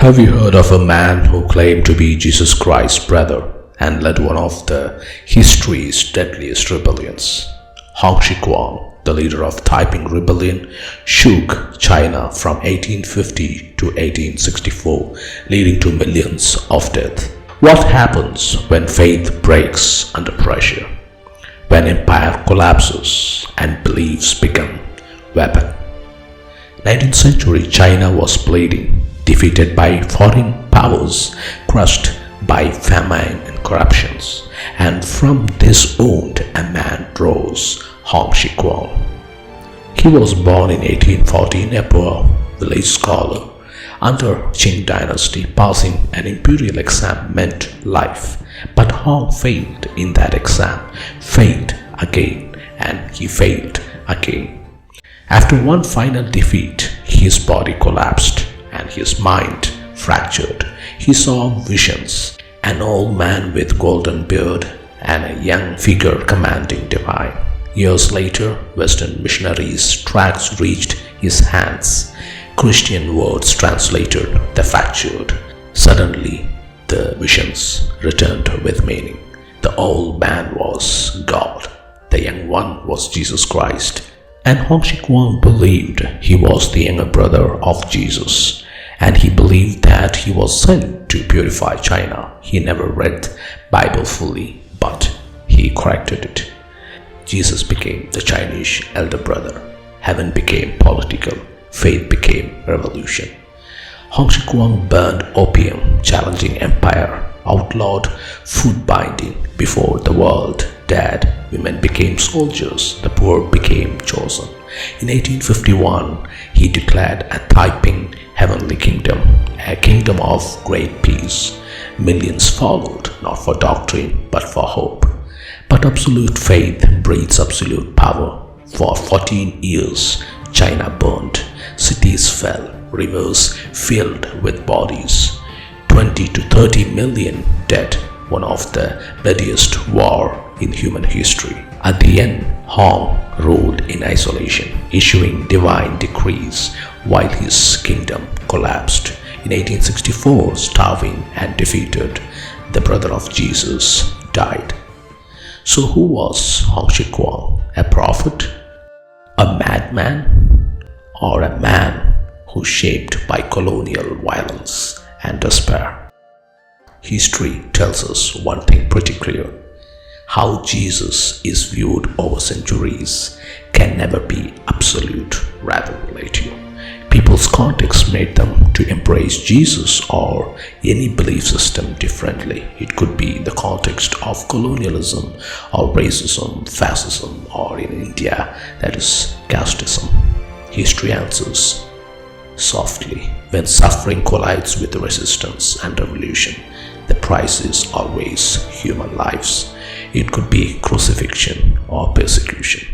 Have you heard of a man who claimed to be Jesus Christ's brother and led one of the history's deadliest rebellions? Xiuquan, the leader of Taiping Rebellion, shook China from 1850 to 1864, leading to millions of deaths. What happens when faith breaks under pressure? When empire collapses and beliefs become weapon? 19th century China was bleeding, defeated by foreign powers, crushed by famine and corruptions, and from this wound a man rose, Xiuquan. He was born in 1814, a poor village scholar. Under Qing dynasty, passing an imperial exam meant life, but Hong failed in that exam, failed again, and he failed again. After one final defeat, his body collapsed and his mind fractured. He saw visions, an old man with golden beard and a young figure commanding divine. Years later, Western missionaries' tracts reached his hands. Christian words translated the fractured. Suddenly, the visions returned with meaning. The old man was God. The young one was Jesus Christ. And Xiuquan believed he was the younger brother of Jesus. And he believed that he was sent to purify China. He never read Bible fully, but he corrected it. Jesus became the Chinese elder brother. Heaven became political. Faith became revolution. Xiuquan burned opium, challenging empire, outlawed food binding before the world dead. Women became soldiers, the poor became chosen. In 1851, he declared a Taiping heavenly kingdom, a kingdom of great peace. Millions followed, not for doctrine, but for hope. But absolute faith breeds absolute power. For 14 years, China burned, cities fell, rivers filled with bodies. 20 to 30 million dead, one of the bloodiest war in human history. At the end, Hong ruled in isolation, issuing divine decrees while his kingdom collapsed. In 1864, starving and defeated, the brother of Jesus died. So who was Xiuquan? A prophet? A madman? Or a man who shaped by colonial violence and despair? History tells us one thing pretty clear. How Jesus is viewed over centuries can never be absolute, rather relative. People's context made them to embrace Jesus or any belief system differently. It could be the context of colonialism or racism, fascism, or in India, that is casteism. History answers softly. When suffering collides with resistance and revolution, the price is always human lives. It could be crucifixion or persecution.